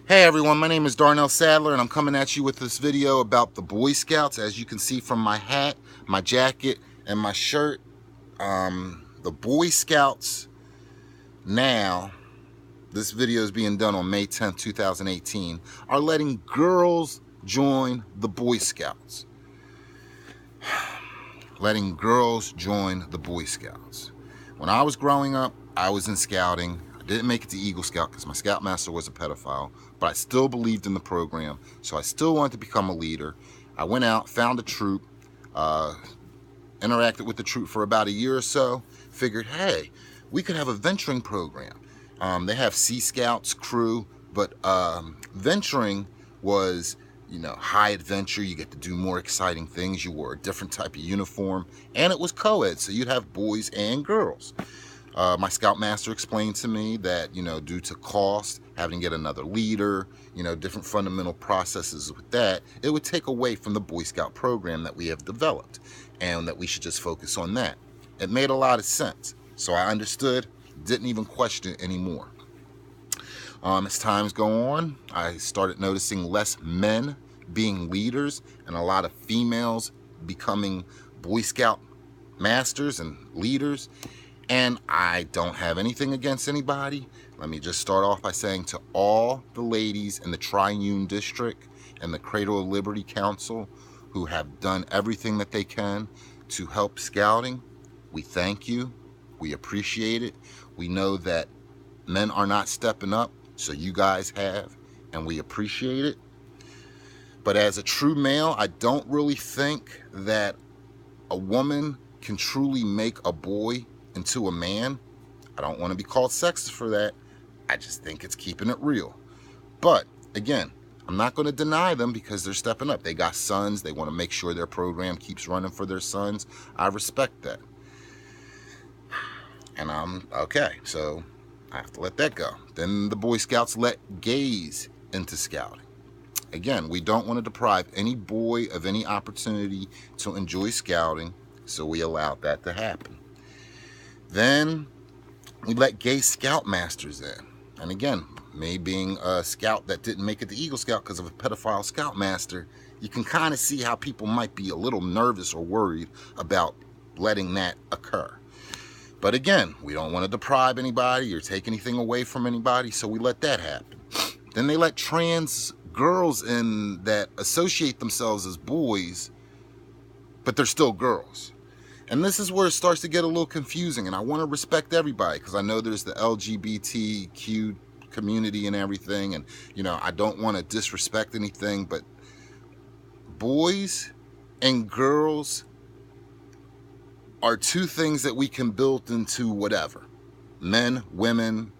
Hey everyone, my name is Darnell Sadler and I'm coming at you with this video about the Boy Scouts. As you can see from my hat, my jacket, and my shirt, the Boy Scouts now, this video is being done on May 10th, 2018, are letting girls join the Boy Scouts. Letting girls join the Boy Scouts. When I was growing up, I was in scouting. Didn't make it to Eagle Scout because my scoutmaster was a pedophile, but I still believed in the program, so I still wanted to become a leader. I went out, found a troop, interacted with the troop for about a year or so, figured, hey, we could have a venturing program. They have Sea Scouts crew, but venturing was, high adventure. You get to do more exciting things. You wore a different type of uniform, and it was co-ed, so you'd have boys and girls. My scoutmaster explained to me that, due to cost, having to get another leader, different fundamental processes with that, it would take away from the Boy Scout program that we have developed, and that we should just focus on that. It made a lot of sense, so I understood, didn't even question it anymore. As times go on, I started noticing less men being leaders and a lot of females becoming Boy Scout masters and leaders. And I don't have anything against anybody. Let me just start off by saying to all the ladies in the Triune District and the Cradle of Liberty Council who have done everything that they can to help scouting, we thank you. We appreciate it. We know that men are not stepping up, so you guys have, and we appreciate it. But as a true male, I don't really think that a woman can truly make a boy into a man. I don't want to be called sexist for that. I just think it's keeping it real. But again, I'm not going to deny them because they're stepping up. They got sons. They want to make sure their program keeps running for their sons. I respect that. And I'm okay. So I have to let that go. Then the Boy Scouts let gays into scouting. Again, we don't want to deprive any boy of any opportunity to enjoy scouting, so we allowed that to happen. Then we let gay scoutmasters in. And again, me being a scout that didn't make it to Eagle Scout because of a pedophile scoutmaster, you can kind of see how people might be a little nervous or worried about letting that occur. But again, we don't want to deprive anybody or take anything away from anybody, so we let that happen. Then they let trans girls in that associate themselves as boys, but they're still girls. And this is where it starts to get a little confusing, and I want to respect everybody because I know there's the LGBTQ community and everything, and I don't want to disrespect anything, but boys and girls are two things that we can build into whatever. Men, women,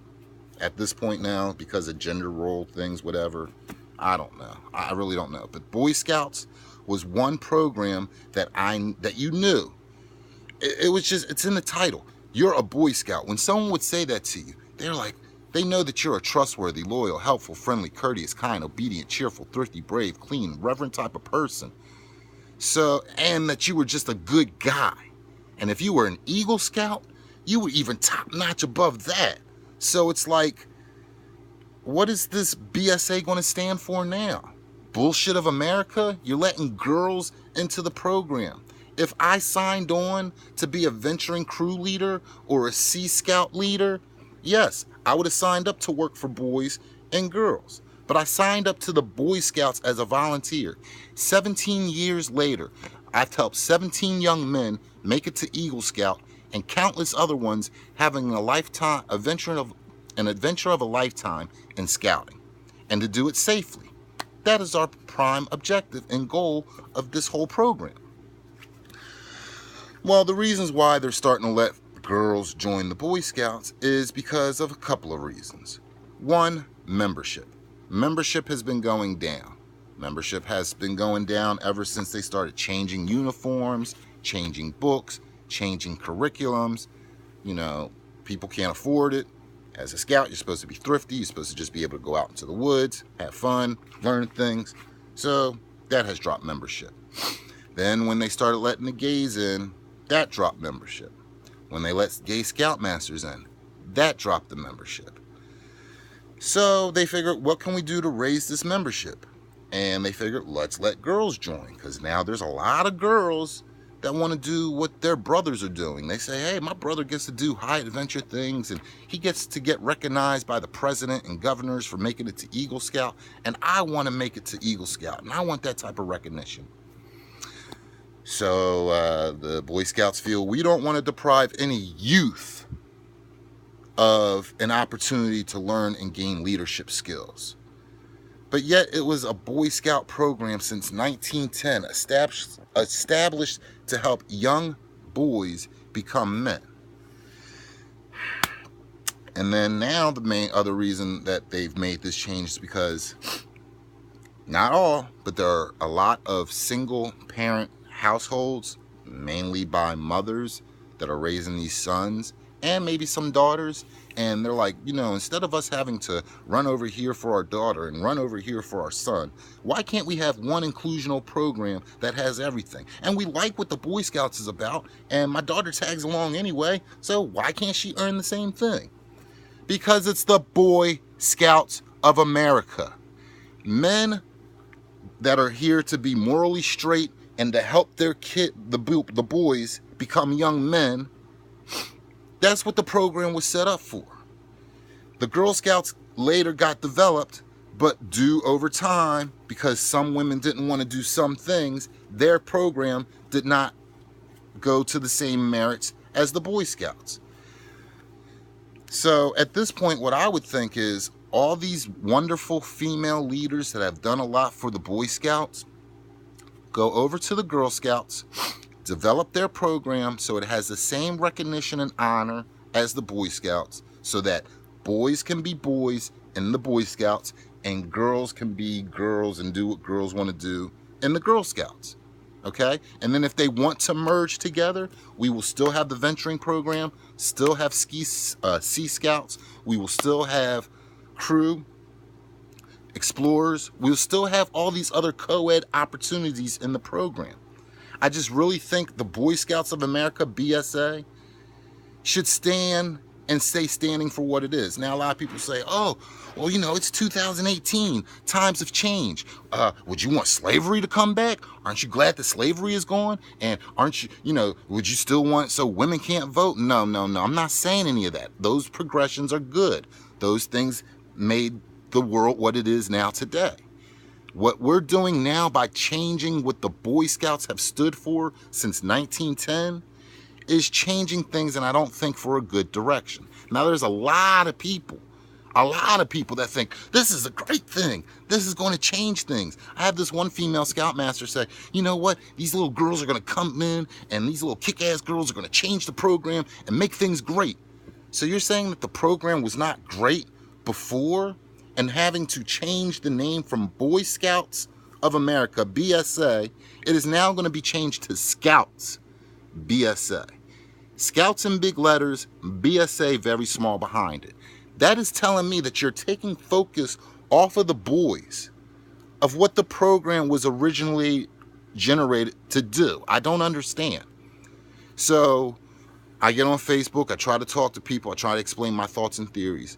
at this point now, because of gender role things, whatever, I don't know. I really don't know. But Boy Scouts was one program that you knew. It was just, it's in the title. You're a Boy Scout. When someone would say that to you, they're like, they know that you're a trustworthy, loyal, helpful, friendly, courteous, kind, obedient, cheerful, thrifty, brave, clean, reverent type of person. So, and that you were just a good guy. And if you were an Eagle Scout, you were even top notch above that. So it's like, what is this BSA going to stand for now? Bullshit of America? You're letting girls into the program. If I signed on to be a venturing crew leader or a Sea Scout leader, yes, I would have signed up to work for boys and girls. But I signed up to the Boy Scouts as a volunteer. 17 years later, I've helped 17 young men make it to Eagle Scout and countless other ones having an adventure of a lifetime in scouting, and to do it safely. That is our prime objective and goal of this whole program. Well, the reasons why they're starting to let girls join the Boy Scouts is because of a couple of reasons. One, membership. Membership has been going down. Membership has been going down ever since they started changing uniforms, changing books, changing curriculums. People can't afford it. As a scout, you're supposed to be thrifty. You're supposed to just be able to go out into the woods, have fun, learn things. So that has dropped membership. Then when they started letting the gays in, that dropped membership. When they let gay scoutmasters in, that dropped the membership. So they figured, what can we do to raise this membership? And they figured, let's let girls join, because now there's a lot of girls that want to do what their brothers are doing. They say, hey, my brother gets to do high adventure things, and he gets to get recognized by the president and governors for making it to Eagle Scout, and I want to make it to Eagle Scout, and I want that type of recognition. So the Boy Scouts feel we don't want to deprive any youth of an opportunity to learn and gain leadership skills. But yet it was a Boy Scout program since 1910 established to help young boys become men. And then now the main other reason that they've made this change is because, not all, but there are a lot of single parent households, mainly by mothers, that are raising these sons and maybe some daughters, and they're like, instead of us having to run over here for our daughter and run over here for our son, why can't we have one inclusional program that has everything? And we like what the Boy Scouts is about, and my daughter tags along anyway, so why can't she earn the same thing? Because it's the Boy Scouts of America. Men that are here to be morally straight and to help their the boys become young men. That's what the program was set up for. The Girl Scouts later got developed, but due over time, because some women didn't want to do some things, their program did not go to the same merits as the Boy Scouts. So at this point, what I would think is all these wonderful female leaders that have done a lot for the Boy Scouts, go over to the Girl Scouts, develop their program so it has the same recognition and honor as the Boy Scouts, so that boys can be boys in the Boy Scouts and girls can be girls and do what girls want to do in the Girl Scouts. Okay? And then if they want to merge together, we will still have the venturing program, still have Sea Scouts, we will still have crew, explorers, we'll still have all these other co-ed opportunities in the program. I just really think the Boy Scouts of America, BSA, should stand and stay standing for what it is. Now, a lot of people say, oh, well, it's 2018. Times have changed. Would you want slavery to come back? Aren't you glad that slavery is gone? And aren't you, would you still want so women can't vote? No. I'm not saying any of that. Those progressions are good. Those things made the world what it is now today. What we're doing now by changing what the Boy Scouts have stood for since 1910 is changing things, and I don't think for a good direction. Now, there's a lot of people that think this is a great thing. This is going to change things. I have this one female scoutmaster say, you know what? These little girls are going to come in, and these little kick-ass girls are going to change the program and make things great. So you're saying that the program was not great before, and having to change the name from Boy Scouts of America, BSA, it is now going to be changed to Scouts, BSA. Scouts in big letters, BSA very small behind it. That is telling me that you're taking focus off of the boys, of what the program was originally generated to do. I don't understand. So I get on Facebook, I try to talk to people, I try to explain my thoughts and theories.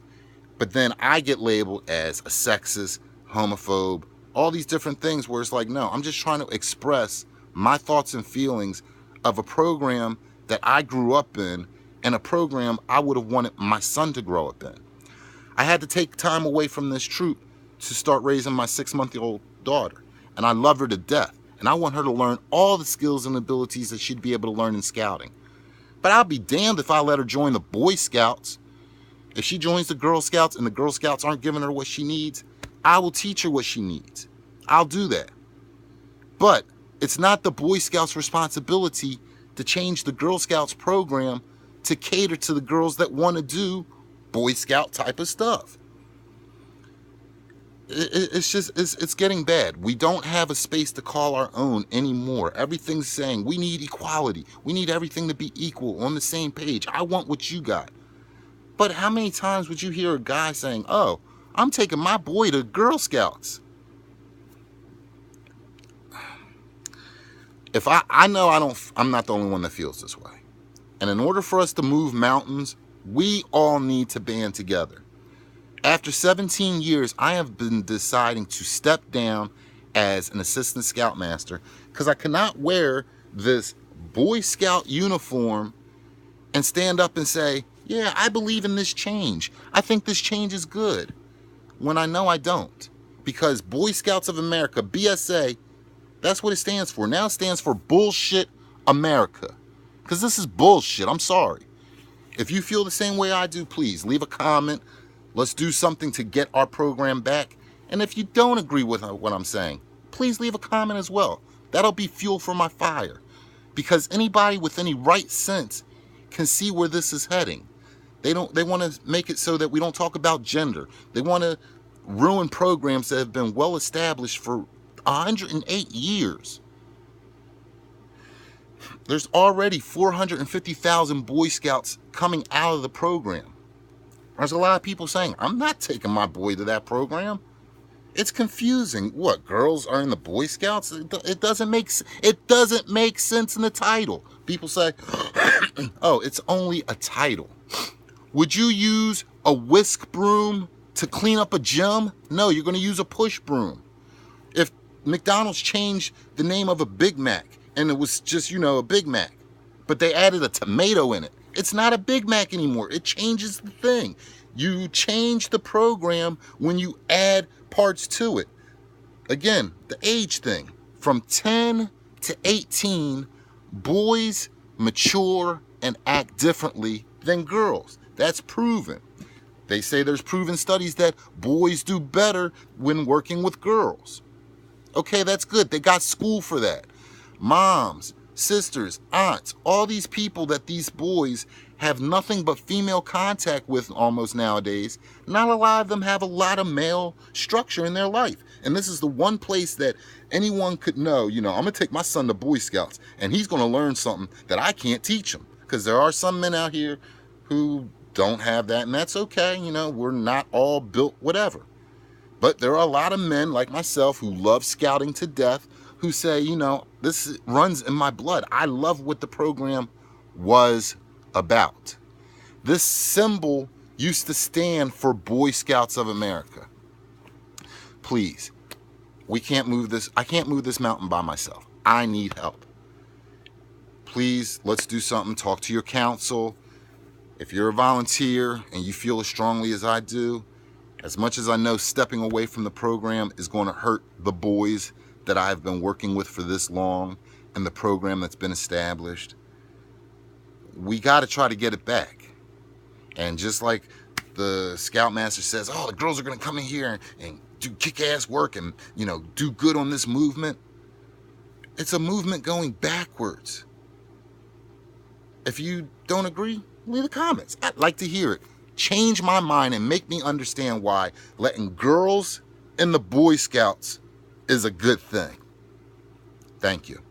But then I get labeled as a sexist, homophobe, all these different things where it's like, no, I'm just trying to express my thoughts and feelings of a program that I grew up in and a program I would have wanted my son to grow up in. I had to take time away from this troop to start raising my 6-month-old daughter. And I love her to death. And I want her to learn all the skills and abilities that she'd be able to learn in scouting. But I'll be damned if I let her join the Boy Scouts. If she joins the Girl Scouts and the Girl Scouts aren't giving her what she needs, I will teach her what she needs. I'll do that. But it's not the Boy Scouts' responsibility to change the Girl Scouts program to cater to the girls that want to do Boy Scout type of stuff. It's getting bad. We don't have a space to call our own anymore. Everything's saying we need equality. We need everything to be equal, on the same page. I want what you got. But how many times would you hear a guy saying, oh, I'm taking my boy to Girl Scouts? If I'm not the only one that feels this way. And in order for us to move mountains, we all need to band together. After 17 years, I have been deciding to step down as an assistant scoutmaster because I cannot wear this Boy Scout uniform and stand up and say, yeah, I believe in this change. I think this change is good, when I know I don't. Because Boy Scouts of America, BSA, that's what it stands for. Now it stands for Bullshit America. Because this is bullshit. I'm sorry. If you feel the same way I do, please leave a comment. Let's do something to get our program back. And if you don't agree with what I'm saying, please leave a comment as well. That'll be fuel for my fire. Because anybody with any right sense can see where this is heading. They want to make it so that we don't talk about gender. They want to ruin programs that have been well established for 108 years. There's already 450,000 Boy Scouts coming out of the program. There's a lot of people saying, I'm not taking my boy to that program. It's confusing. What, girls are in the Boy Scouts? It doesn't make sense in the title. People say, oh, it's only a title. Would you use a whisk broom to clean up a gym? No, you're going to use a push broom. If McDonald's changed the name of a Big Mac and it was just, a Big Mac, but they added a tomato in it, it's not a Big Mac anymore. It changes the thing. You change the program when you add parts to it. Again, the age thing. From 10 to 18, boys mature and act differently than girls. That's proven. They say there's proven studies that boys do better when working with girls. Okay, that's good. They got school for that. Moms, sisters, aunts, all these people that these boys have nothing but female contact with almost nowadays, not a lot of them have a lot of male structure in their life. And this is the one place that anyone could know, I'm going to take my son to Boy Scouts and he's going to learn something that I can't teach him. Because there are some men out here who don't have that, and that's okay. We're not all built whatever. But there are a lot of men like myself who love scouting to death, who say, this runs in my blood. I love what the program was about. This symbol used to stand for Boy Scouts of America. Please, we can't move this. I can't move this mountain by myself. I need help. Please, let's do something. Talk to your council. If you're a volunteer and you feel as strongly as I do, as much as I know stepping away from the program is going to hurt the boys that I've been working with for this long and the program that's been established, we got to try to get it back. And just like the Scoutmaster says, oh, the girls are going to come in here and do kick-ass work and, do good on this movement. It's a movement going backwards. If you don't agree, leave the comments. I'd like to hear it. Change my mind and make me understand why letting girls in the Boy Scouts is a good thing. Thank you.